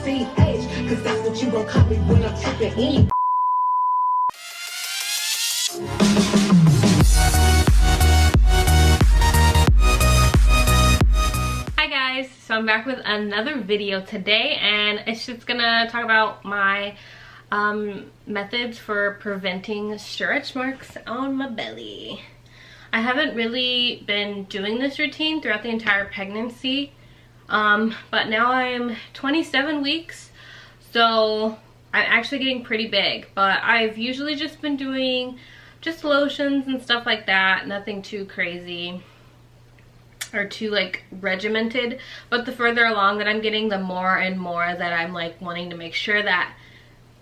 CH, cause that's what you gon' call me when I'm tripping in. Hi guys, so I'm back with another video today, and it's just gonna talk about my methods for preventing stretch marks on my belly. I haven't really been doing this routine throughout the entire pregnancy, but now I'm 27 weeks, so I'm actually getting pretty big. But I've usually just been doing just lotions and stuff like that, nothing too crazy or too like regimented. But the further along that I'm getting, the more and more that I'm like wanting to make sure that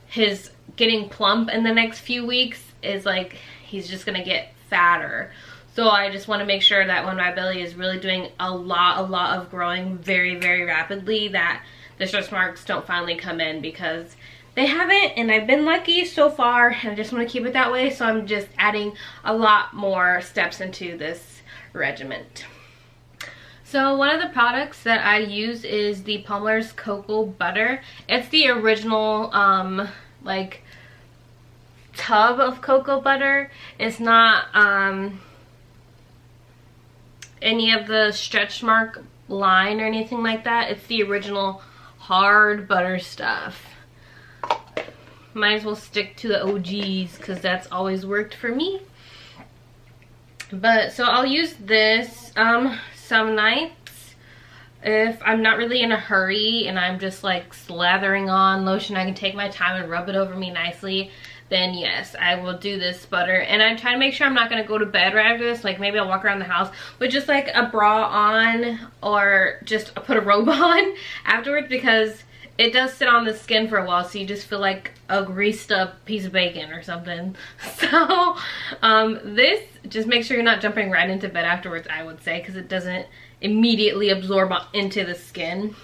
his getting plump in the next few weeks is like he's just gonna get fatter. So I just want to make sure that when my belly is really doing a lot of growing very rapidly, that the stretch marks don't finally come in, because they haven't, and I've been lucky so far, and I just want to keep it that way. So I'm just adding a lot more steps into this regiment. So one of the products that I use is the Palmer's Cocoa Butter. It's the original like tub of cocoa butter. It's not any of the stretch mark line or anything like that. It's the original hard butter stuff. Might as well stick to the OGs because that's always worked for me. But so I'll use this some nights if I'm not really in a hurry and I'm just like slathering on lotion. I can take my time and rub it over me nicely. Then yes, I will do this butter. And I'm trying to make sure I'm not gonna go to bed right after this. Like maybe I'll walk around the house with just like a bra on, or just put a robe on afterwards, because it does sit on the skin for a while, so you just feel like a greased up piece of bacon or something. So this, just make sure you're not jumping right into bed afterwards, I would say, because it doesn't immediately absorb into the skin.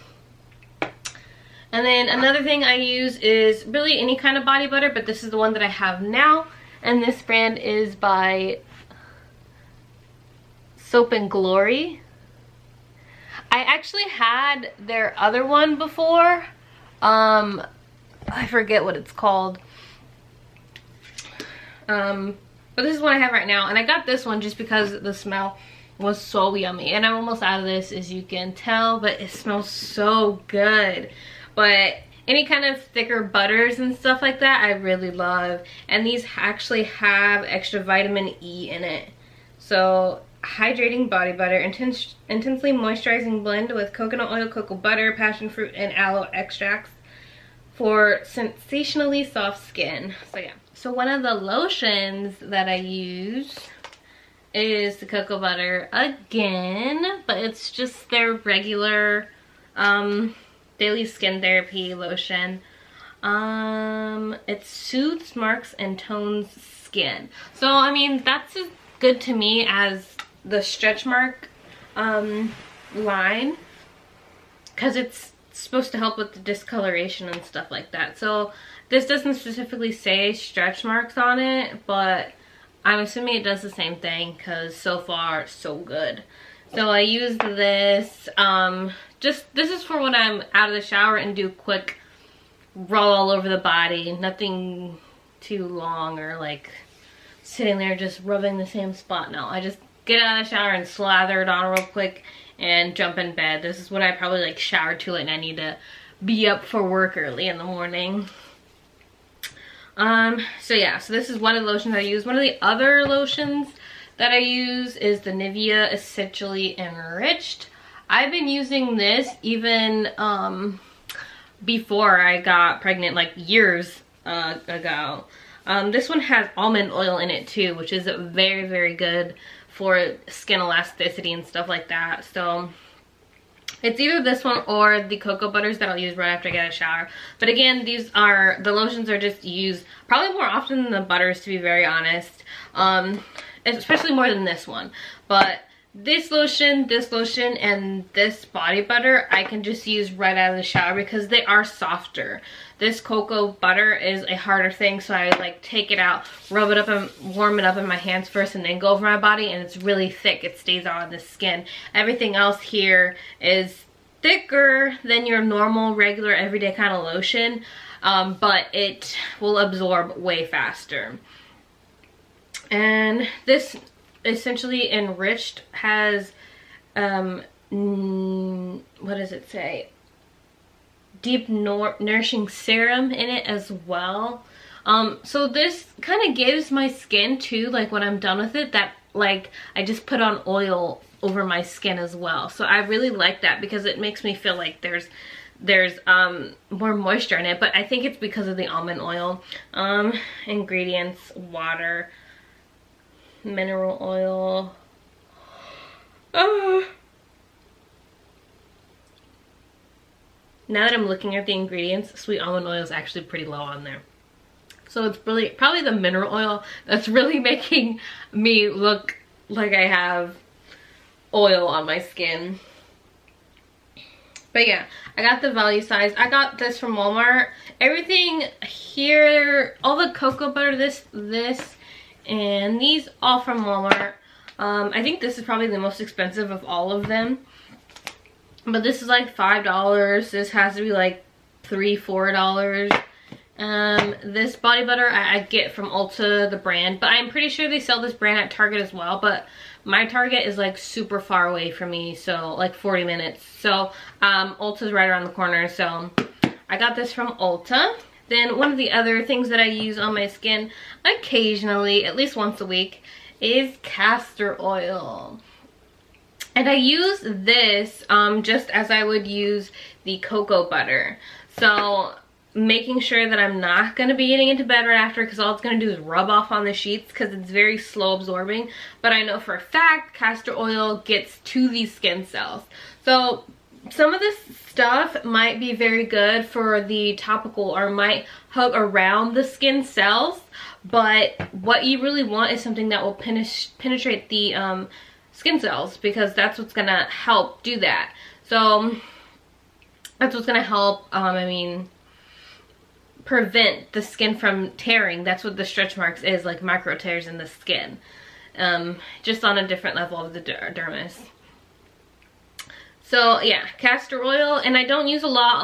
And then another thing I use is really any kind of body butter, but this is the one that I have now, and this brand is by Soap and Glory. I actually had their other one before. I forget what it's called. But this is what I have right now, and I got this one just because the smell was so yummy. And I'm almost out of this, as you can tell, but it smells so good. But any kind of thicker butters and stuff like that, I really love. And these actually have extra vitamin E in it. So, hydrating body butter, intensely moisturizing blend with coconut oil, cocoa butter, passion fruit, and aloe extracts for sensationally soft skin. So yeah. So one of the lotions that I use is the cocoa butter again, but it's just their regular daily skin therapy lotion. It soothes, marks, and tones skin. So I mean, that's as good to me as the stretch mark line, because it's supposed to help with the discoloration and stuff like that. So this doesn't specifically say stretch marks on it, but I'm assuming it does the same thing, because so far so good. So I use this this is for when I'm out of the shower and do quick roll all over the body, nothing too long or like sitting there just rubbing the same spot. No, I just get out of the shower and slather it on real quick and jump in bed. This is when I probably like shower too late and I need to be up for work early in the morning. So yeah, so this is one of the lotions I use. One of the other lotions that I use is the Nivea Essentially Enriched. I've been using this even before I got pregnant, like years ago. This one has almond oil in it too, which is very good for skin elasticity and stuff like that. So it's either this one or the cocoa butters that I'll use right after I get a shower. But again, these are, the lotions are just used probably more often than the butters, to be very honest. Especially more than this one. But this lotion, and this body butter I can just use right out of the shower because they are softer. This cocoa butter is a harder thing, so I like take it out, rub it up and warm it up in my hands first, and then go over my body, and it's really thick. It stays on the skin. Everything else here is thicker than your normal, regular, everyday kind of lotion, but it will absorb way faster. And this essentially Enriched has, what does it say? Deep nourishing serum in it as well. So this kind of gives my skin too, like when I'm done with it, that like I just put on oil over my skin as well. So I really like that because it makes me feel like there's more moisture in it, but I think it's because of the almond oil. Ingredients: water, mineral oil. Now that I'm looking at the ingredients, sweet almond oil is actually pretty low on there. So it's really probably the mineral oil that's really making me look like I have oil on my skin. But yeah, I got the value size. I got this from Walmart. Everything here, all the cocoa butter, this, and these all from Walmart. I think this is probably the most expensive of all of them. But this is like $5. This has to be like $3, $4. This body butter I get from Ulta, the brand, but I'm pretty sure they sell this brand at Target as well, but my Target is like super far away from me, so like 40 minutes. So Ulta's right around the corner, so I got this from Ulta. Then one of the other things that I use on my skin occasionally, at least once a week, is castor oil. And I use this just as I would use the cocoa butter. So making sure that I'm not going to be getting into bed right after, because all it's going to do is rub off on the sheets because it's very slow absorbing. But I know for a fact castor oil gets to these skin cells. So some of this stuff might be very good for the topical or might hug around the skin cells. But what you really want is something that will penetrate the skin cells, because that's what's going to help do that. So that's what's going to help, prevent the skin from tearing. That's what the stretch marks is, like micro tears in the skin, just on a different level of the dermis. So yeah, castor oil, and I don't use a lot.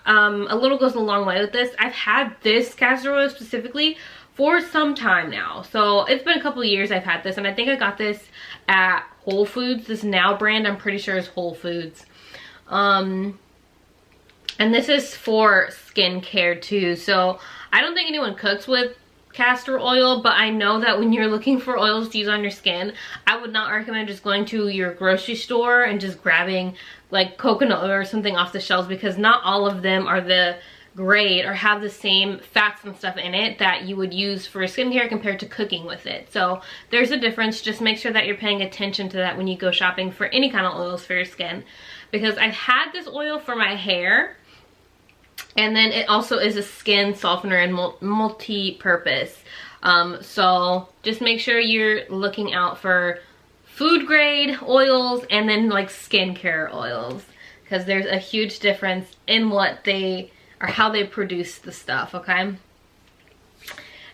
A little goes a long way with this. I've had this castor oil specifically for some time now, so it's been a couple of years I've had this, and I think I got this at Whole Foods. This Now brand, I'm pretty sure is Whole Foods. And this is for skincare too. So I don't think anyone cooks with castor oil, but I know that when you're looking for oils to use on your skin, I would not recommend just going to your grocery store and just grabbing like coconut oil or something off the shelves, because not all of them are the grade or have the same fats and stuff in it that you would use for skincare compared to cooking with it. So there's a difference. Just make sure that you're paying attention to that when you go shopping for any kind of oils for your skin, because I've had this oil for my hair, and then it also is a skin softener and multi-purpose. So just make sure you're looking out for food grade oils and then like skincare oils, because there's a huge difference in what they or how they produce the stuff, okay?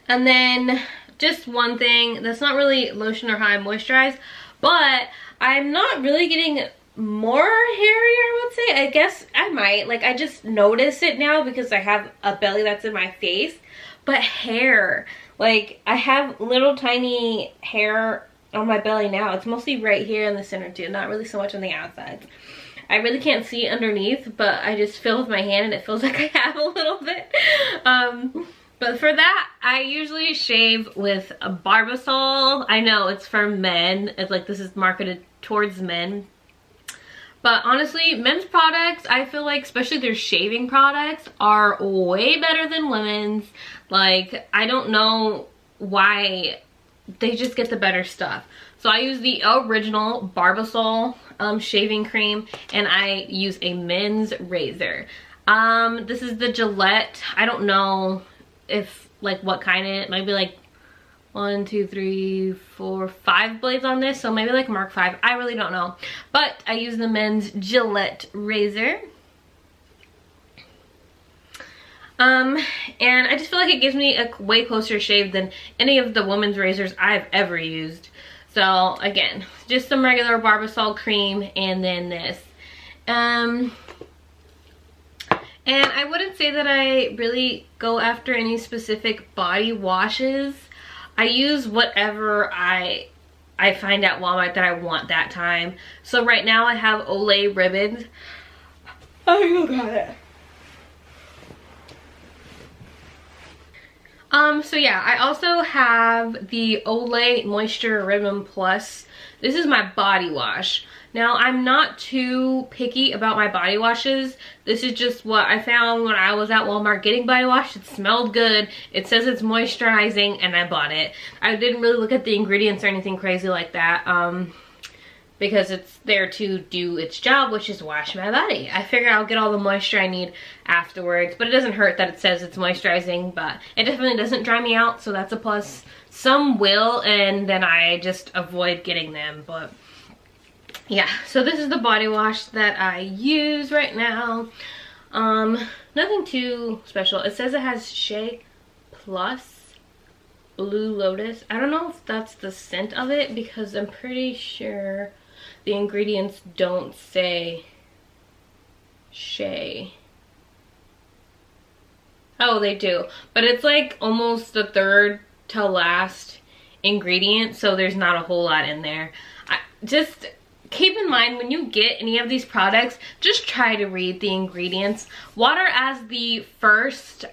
And then just one thing that's not really lotion or how I moisturize, but I'm not really getting more hairy, I would say. I guess I might, like, I just notice it now because I have a belly that's in my face. But hair, like, I have little tiny hair on my belly now. It's mostly right here in the center too, not really so much on the outside. I really can't see underneath, but I just feel with my hand and it feels like I have a little bit. But for that, I usually shave with a Barbasol. I know it's for men. It's like this is marketed towards men. But honestly, men's products, I feel like, especially their shaving products, are way better than women's. Like, I don't know why, they just get the better stuff. So I use the original Barbasol shaving cream, and I use a men's razor. This is the Gillette. I don't know if, like, what kind it might be, like 1, 2, 3, 4, 5 blades on this, so maybe like Mark 5. I really don't know, but I use the men's Gillette razor. And I just feel like it gives me a way closer shave than any of the women's razors I've ever used. So again, just some regular Barbasol cream and then this. And I wouldn't say that I really go after any specific body washes. I use whatever I find at Walmart that I want that time. So right now I have Olay ribbons. Oh, you got it. So yeah, I also have the Olay Moisture Ribbon Plus. This is my body wash. Now, I'm not too picky about my body washes. This is just what I found when I was at Walmart getting body wash. It smelled good. It says it's moisturizing, and I bought it. I didn't really look at the ingredients or anything crazy like that, because it's there to do its job, which is wash my body. I figure I'll get all the moisture I need afterwards, but it doesn't hurt that it says it's moisturizing, but it definitely doesn't dry me out, so that's a plus. Some will, and then I just avoid getting them, but yeah. So this is the body wash that I use right now. Nothing too special. It says it has Shea Plus Blue Lotus. I don't know if that's the scent of it, because I'm pretty sure the ingredients don't say Shea. Oh, they do, but it's like almost the third to last ingredient, so there's not a whole lot in there. Just keep in mind, when you get any of these products, just try to read the ingredients. Water as the first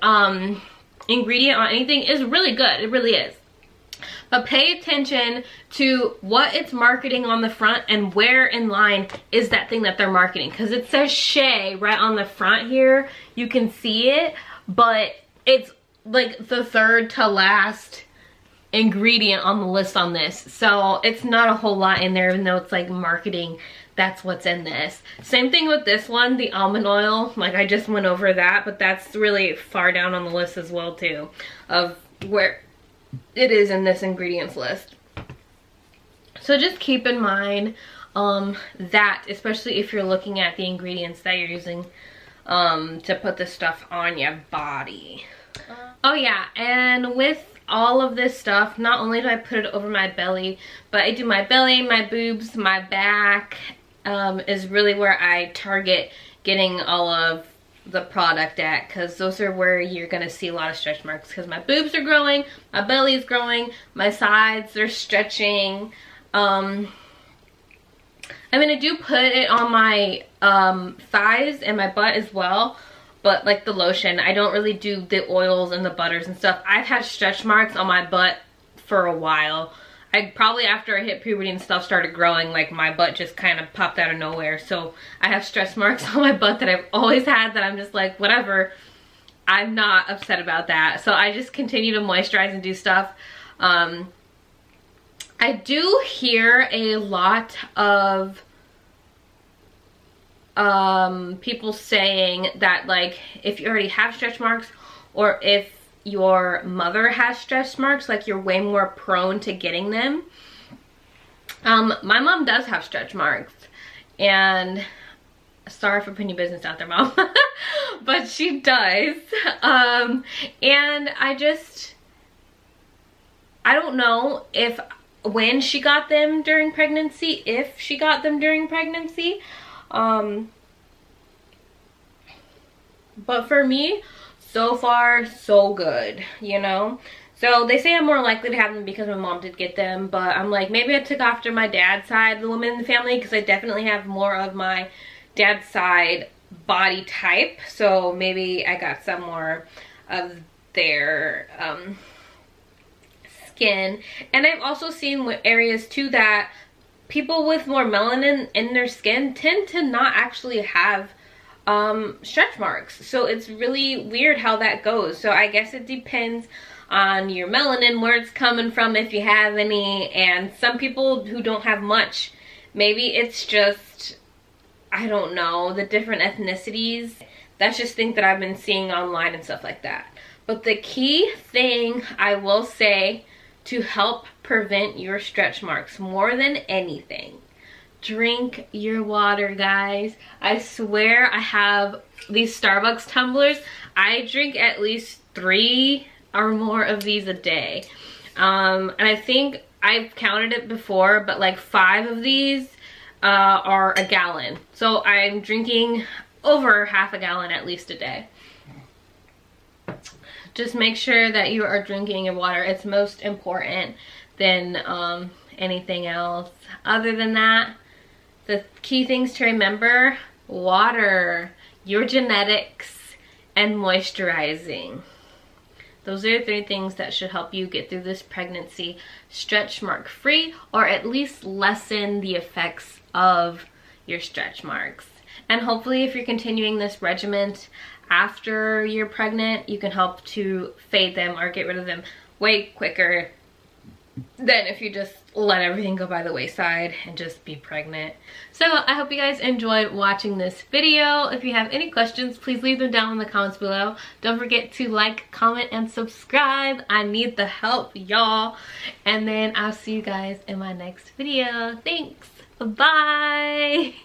ingredient on anything is really good. It really is. But pay attention to what it's marketing on the front and where in line is that thing that they're marketing. Because it says Shea right on the front here. You can see it, but it's like the third to last ingredient on the list on this. So it's not a whole lot in there, even though it's like marketing. That's what's in this. Same thing with this one, the almond oil. Like, I just went over that, but that's really far down on the list as well too, of where it is in this ingredients list. So just keep in mind that, especially if you're looking at the ingredients that you're using to put this stuff on your body. Oh yeah, and with all of this stuff, not only do I put it over my belly, but I do my belly, my boobs, my back is really where I target getting all of the product at, because those are where you're gonna see a lot of stretch marks, because my boobs are growing, my belly is growing, my sides are stretching. I mean, I do put it on my thighs and my butt as well, but like the lotion, I don't really do the oils and the butters and stuff. I've had stretch marks on my butt for a while. I probably, after I hit puberty and stuff started growing, like my butt just kind of popped out of nowhere. So I have stretch marks on my butt that I've always had, that I'm just like, whatever. I'm not upset about that. So I just continue to moisturize and do stuff. I do hear a lot of people saying that, like, if you already have stretch marks, or if your mother has stretch marks, like, you're way more prone to getting them. My mom does have stretch marks, and sorry for putting your business out there, Mom, but she does. And I don't know if when she got them during pregnancy, if she got them during pregnancy, but for me, so far so good, you know. So they say I'm more likely to have them because my mom did get them, but I'm like, maybe I took after my dad's side, the woman in the family, because I definitely have more of my dad's side body type, so maybe I got some more of their skin. And I've also seen areas too that people with more melanin in their skin tend to not actually have stretch marks. So it's really weird how that goes. So I guess it depends on your melanin, where it's coming from, if you have any. And some people who don't have much, maybe it's just, I don't know, the different ethnicities. That's just things that I've been seeing online and stuff like that. But the key thing I will say to help prevent your stretch marks more than anything, drink your water, guys. I swear I have these Starbucks tumblers. I drink at least 3 or more of these a day. And I think I've counted it before, but like 5 of these are a gallon. So I'm drinking over half a gallon at least a day. Just make sure that you are drinking your water. It's most important than anything else. Other than that, the key things to remember: water, your genetics, and moisturizing. Those are 3 things that should help you get through this pregnancy stretch mark free, or at least lessen the effects of your stretch marks. And hopefully if you're continuing this regimen after you're pregnant, you can help to fade them or get rid of them way quicker than if you just let everything go by the wayside and just be pregnant. So I hope you guys enjoyed watching this video. If you have any questions, please leave them down in the comments below. Don't forget to like, comment, and subscribe. I need the help, y'all. And then I'll see you guys in my next video. Thanks. Bye.